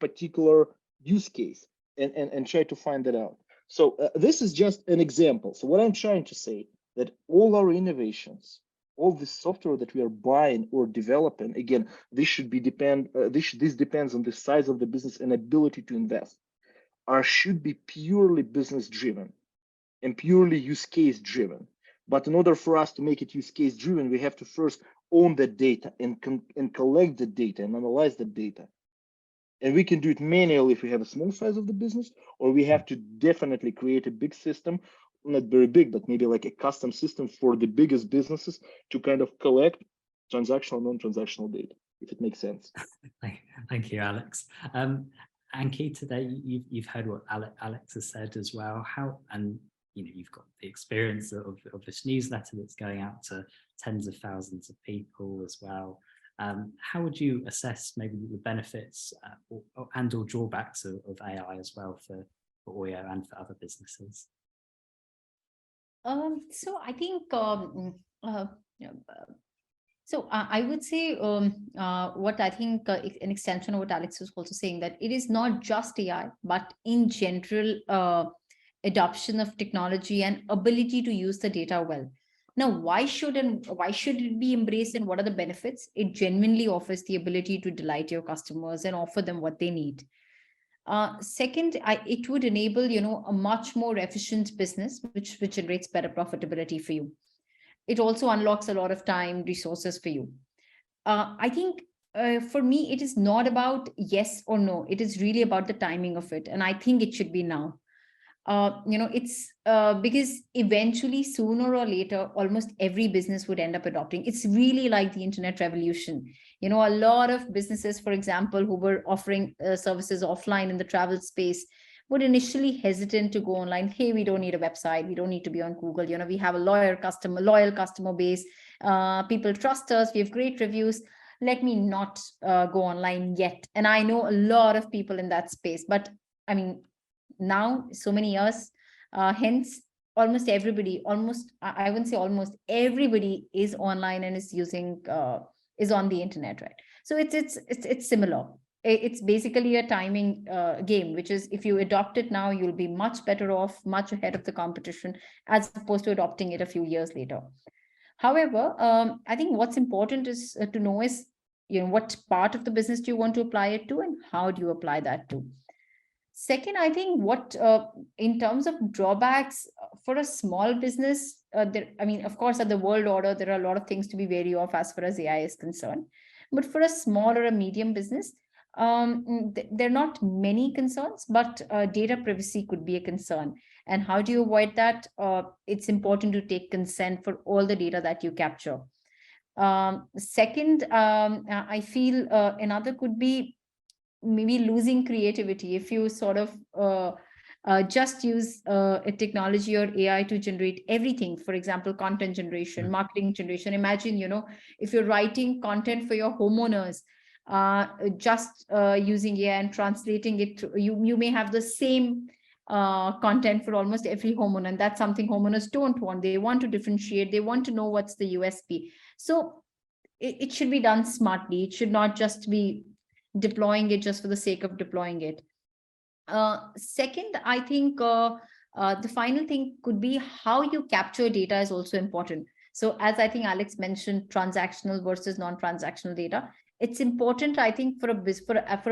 E: particular use case and try to find that out. So this is just an example. So what I'm trying to say, that all our innovations, all the software that we are buying or developing, again, this depends on the size of the business and ability to invest, should be purely business driven and purely use case driven. But in order for us to make it use case driven, we have to first own the data and collect the data and analyze the data. And we can do it manually if we have a small size of the business, or we have to definitely create a big system, not very big, but maybe like a custom system for the biggest businesses to kind of collect transactional, non-transactional data, if it makes sense.
A: Thank you, Alex. Ankita, today you've heard what Alex has said as well. And you've got the experience of this newsletter that's going out to tens of thousands of people as well. How would you assess maybe the benefits or drawbacks of AI as well for Oyo and for other businesses?
D: So I think I would say what I think an extension of what Alex was also saying, that it is not just AI, but in general adoption of technology and ability to use the data well. Now, why should it be embraced, and what are the benefits? It genuinely offers the ability to delight your customers and offer them what they need. Second, it would enable, a much more efficient business, which generates better profitability for you. It also unlocks a lot of time, resources for you. I think for me, it is not about yes or no. It is really about the timing of it. And I think it should be now. It's because eventually, sooner or later, almost every business would end up adopting. It's really like the internet revolution. A lot of businesses, for example, who were offering services offline in the travel space would initially hesitant to go online. Hey, we don't need a website. We don't need to be on Google. We have a loyal customer base. People trust us. We have great reviews. Let me not go online yet. And I know a lot of people in that space, but I mean, now, so many years hence, almost everybody, I wouldn't say almost everybody is online and is using is on the internet, right? So it's similar. It's basically a timing game, which is, if you adopt it now, you'll be much better off, much ahead of the competition, as opposed to adopting it a few years later. However, I think what's important is to know is, what part of the business do you want to apply it to, and how do you apply that to? Second, I think in terms of drawbacks for a small business, of course, at the world order, there are a lot of things to be wary of as far as AI is concerned. But for a small or a medium business, there are not many concerns, but data privacy could be a concern. And how do you avoid that? It's important to take consent for all the data that you capture. Second, I feel another could be maybe losing creativity. If you sort of just use a technology or AI to generate everything. For example, content generation, marketing generation. Imagine, if you're writing content for your homeowners, just using AI and translating it, you may have the same content for almost every homeowner, and that's something homeowners don't want. They want to differentiate. They want to know what's the USP. So it should be done smartly. It should not just be deploying it just for the sake of deploying it. Second, I think the final thing could be how you capture data is also important. So as I think Alex mentioned, transactional versus non-transactional data. It's important, I think, for a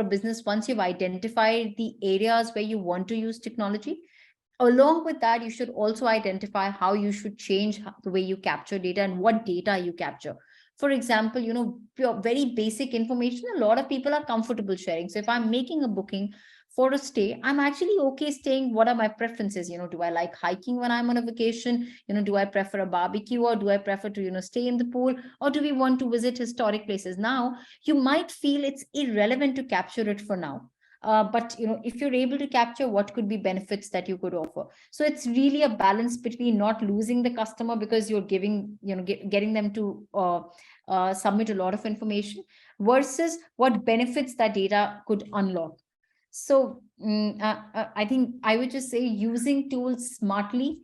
D: business, once you've identified the areas where you want to use technology, along with that, you should also identify how you should change the way you capture data and what data you capture. For example, pure, very basic information, a lot of people are comfortable sharing. So if I'm making a booking for a stay, I'm actually okay staying. What are my preferences? Do I like hiking when I'm on a vacation? Do I prefer a barbecue, or do I prefer to, stay in the pool, or do we want to visit historic places? Now, you might feel it's irrelevant to capture it for now. But if you're able to capture, what could be benefits that you could offer? So it's really a balance between not losing the customer because you're giving, getting them to submit a lot of information, versus what benefits that data could unlock. So I think I would just say using tools smartly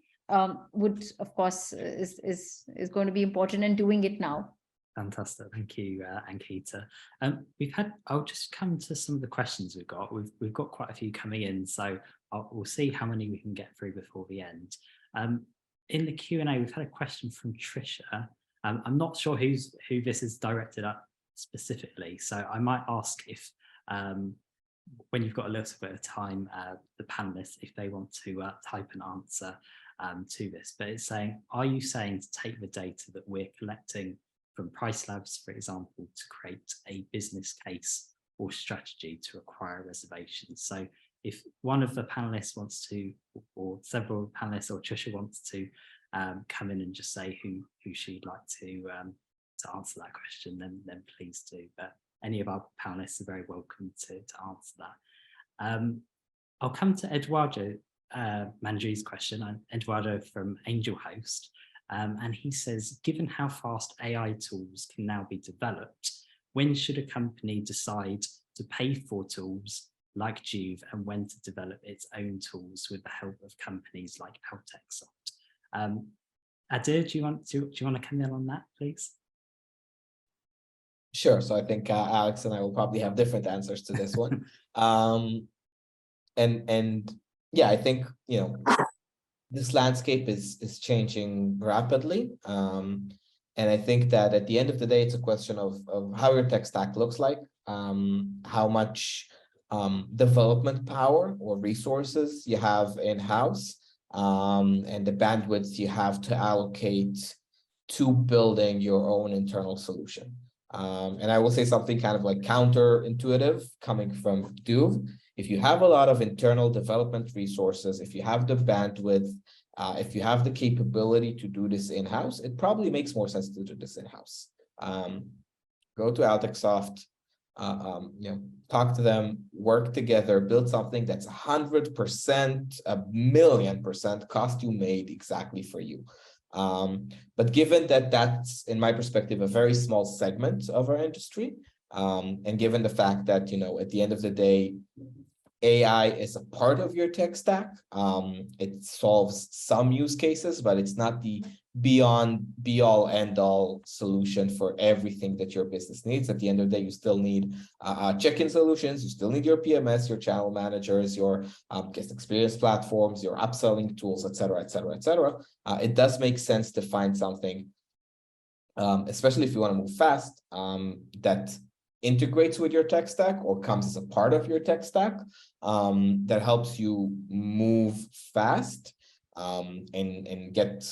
D: would, of course, is going to be important, and doing it now.
A: Fantastic. Thank you, Ankita. I'll just come to some of the questions we've got. We've got quite a few coming in, so we'll see how many we can get through before the end. In the Q&A, we've had a question from Trisha. I'm not sure who this is directed at specifically, so I might ask if, when you've got a little bit of time, the panelists, if they want to type an answer to this. But it's saying, are you saying to take the data that we're collecting from Price Labs, for example, to create a business case or strategy to acquire reservations? So if one of the panelists wants to, or several panelists, or Trisha wants to come in and just say who she'd like to answer that question, then please do. But any of our panelists are very welcome to answer that. I'll come to Eduardo Mandri's question, Eduardo from Angel Host. And he says, given how fast AI tools can now be developed, when should a company decide to pay for tools like Duve, and when to develop its own tools with the help of companies like AltexSoft? Adir, do you want to come in on that, please?
C: Sure. So I think Alex and I will probably have different answers to this one. And yeah, I think, this landscape is changing rapidly. And I think that at the end of the day, it's a question of how your tech stack looks like, how much development power or resources you have in-house, and the bandwidth you have to allocate to building your own internal solution. And I will say something kind of like counterintuitive coming from Duve. If you have a lot of internal development resources, if you have the bandwidth, if you have the capability to do this in-house, it probably makes more sense to do this in-house. Go to AltexSoft, talk to them, work together, build something that's 100%, 1,000,000% cost you made exactly for you. But given that that's, in my perspective, a very small segment of our industry, and given the fact that, at the end of the day, AI is a part of your tech stack, it solves some use cases, but it's not the be-all, end-all solution for everything that your business needs. At the end of the day, you still need check-in solutions, you still need your PMS, your channel managers, your guest experience platforms, your upselling tools, et cetera, et cetera, et cetera. It does make sense to find something, especially if you want to move fast, that integrates with your tech stack or comes as a part of your tech stack, that helps you move fast, and get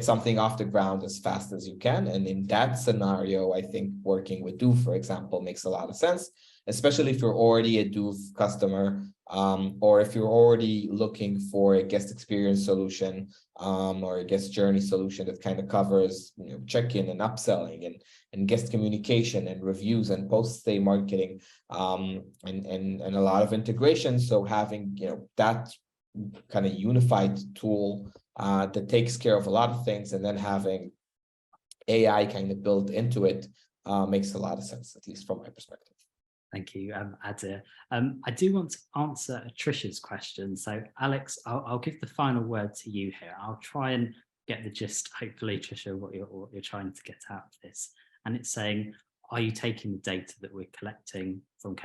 C: something off the ground as fast as you can. And in that scenario, I think working with Duve, for example, makes a lot of sense, especially if you're already a Duve customer, or if you're already looking for a guest experience solution, or a guest journey solution that kind of covers check-in and upselling and guest communication and reviews and post-stay marketing, and a lot of integration. So having that kind of unified tool that takes care of a lot of things, and then having AI kind of built into it makes a lot of sense, at least from my perspective.
A: Thank you, Adir. I do want to answer Trisha's question. So Alex, I'll give the final word to you here. I'll try and get the gist, hopefully, Trisha, what you're trying to get out of this. And it's saying, are you taking the data that we're collecting from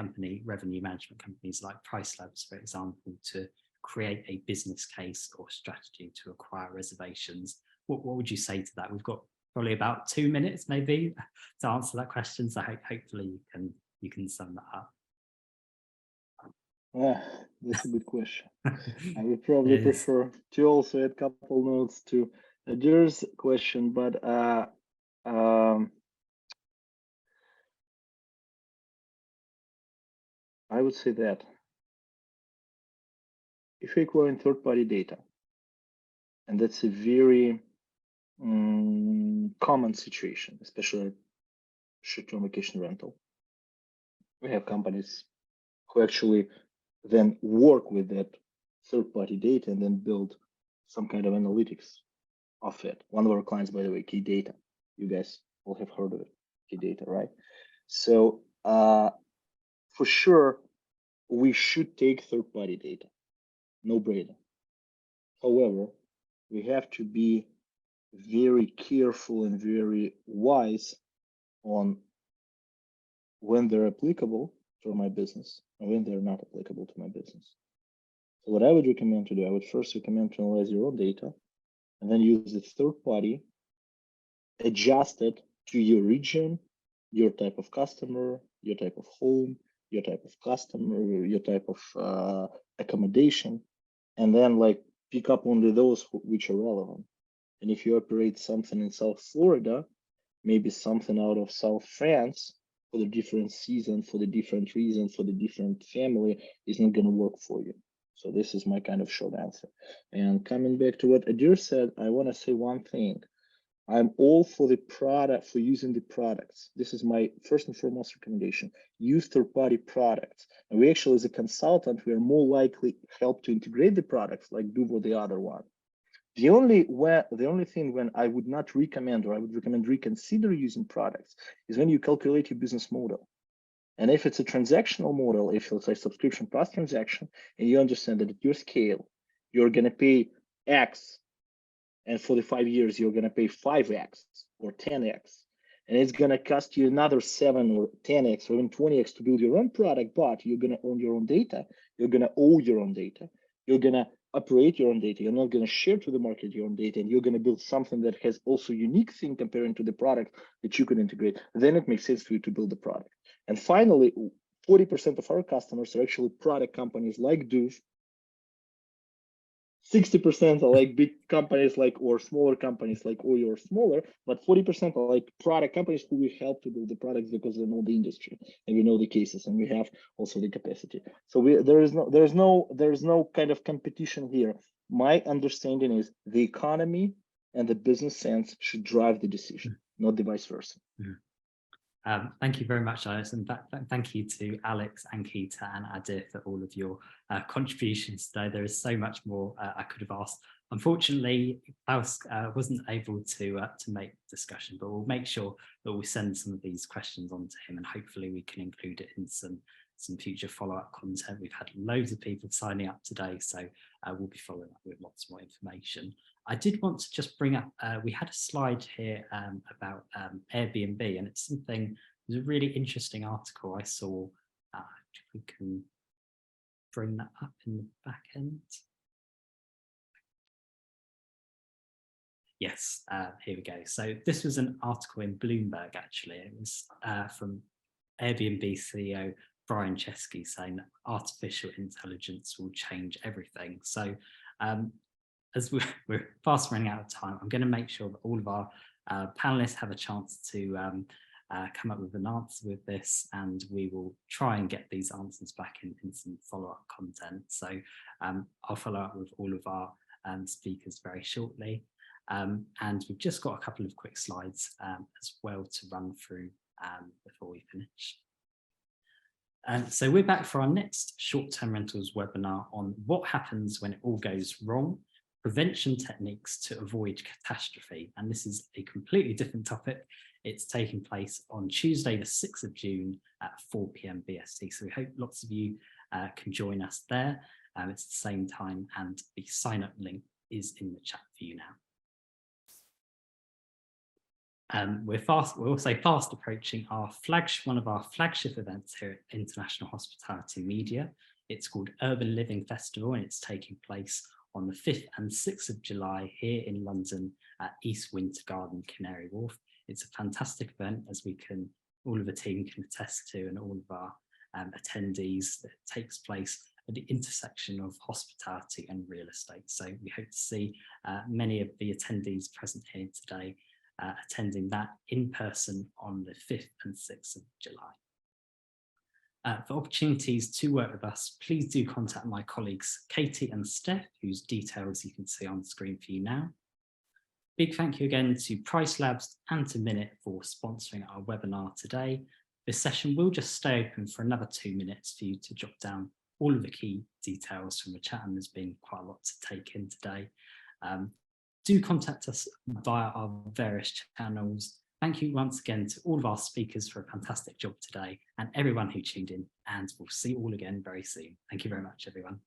A: revenue management companies like PriceLabs, for example, to create a business case or strategy to acquire reservations? What would you say to that? We've got probably about 2 minutes maybe to answer that question. So hopefully you can sum that up.
E: That's a good question. I would probably prefer to also add a couple notes to Adir's question, but I would say that if you're acquiring third-party data, and that's a very common situation, especially short-term vacation rental, we have companies who actually then work with that third-party data and then build some kind of analytics of it. One of our clients, by the way, Key Data. You guys all have heard of it, Key Data, right? So for sure, we should take third-party data, no brainer. However, we have to be very careful and very wise on when they're applicable for my business and when they're not applicable to my business. So what I would recommend to do, I would first recommend to analyze your own data and then use the third party, adjust it to your region, your type of customer, your type of home, your type of customer, your type of accommodation, and then like pick up only those which are relevant. And if you operate something in South Florida, maybe something out of South France for the different season, for the different reason, for the different family is not going to work for you. So this is my kind of short answer. And coming back to what Adir said, I want to say one thing. I'm all for the product, for using the products. This is my first and foremost recommendation. Use third-party products. And we actually, as a consultant, we are more likely help to integrate the products like Duve or the other one. The only thing when I would not recommend, or I would recommend reconsider using products, is when you calculate your business model. And if it's a transactional model, if it's a subscription plus transaction, and you understand that at your scale, you're going to pay X, and for the 5 years, you're going to pay 5X or 10X, and it's going to cost you another 7 or 10X or even 20X to build your own product, but you're going to own your own data. You're going to own your own data. You're going to operate your own data. You're not going to share to the market your own data, and you're going to build something that has also unique thing comparing to the product that you can integrate. Then it makes sense for you to build the product. And finally, 40% of our customers are actually product companies like Duve. 60% are like big companies like, or smaller companies like Oyo or smaller, but 40% are like product companies who we help to build the products because they know the industry and we know the cases and we have also the capacity. So there's no kind of competition here. My understanding is the economy and the business sense should drive the decision, not the vice versa.
A: Thank you very much, Alex, and thank you to Alex, Ankita, and Adir for all of your contributions today. There is so much more I could have asked. Unfortunately, Klaus wasn't able to make discussion, but we'll make sure that we send some of these questions on to him, and hopefully we can include it in some future follow-up content. We've had loads of people signing up today, so we'll be following up with lots more information. I did want to just bring up, we had a slide here about Airbnb, and it's something, it was a really interesting article I saw. If we can bring that up in the back end. Yes, here we go. So this was an article in Bloomberg, actually. It was from Airbnb CEO Brian Chesky saying that artificial intelligence will change everything. So as we're fast running out of time, I'm going to make sure that all of our panelists have a chance to come up with an answer with this, and we will try and get these answers back in some follow-up content. So I'll follow up with all of our speakers very shortly. And we've just got a couple of quick slides as well to run through before we finish. So we're back for our next short-term rentals webinar on what happens when it all goes wrong, prevention techniques to avoid catastrophe. And this is a completely different topic. It's taking place on Tuesday, the 6th of June at 4 p.m. BST. So we hope lots of you can join us there. It's the same time, and the sign-up link is in the chat for you now. We're also fast approaching one of our flagship events here at International Hospitality Media. It's called Urban Living Festival, and it's taking place on the 5th and 6th of July here in London at East Winter Garden, Canary Wharf. It's a fantastic event, as all of the team can attest to, and all of our attendees. That takes place at the intersection of hospitality and real estate. So we hope to see many of the attendees present here today attending that in person on the 5th and 6th of July. For opportunities to work with us, please do contact my colleagues Katie and Steph, whose details you can see on the screen for you now. Big thank you again to Price Labs and to Minute for sponsoring our webinar today. This session will just stay open for another 2 minutes for you to jot down all of the key details from the chat, and there's been quite a lot to take in today. Do contact us via our various channels. Thank you once again to all of our speakers for a fantastic job today, and everyone who tuned in, and we'll see you all again very soon. Thank you very much, everyone.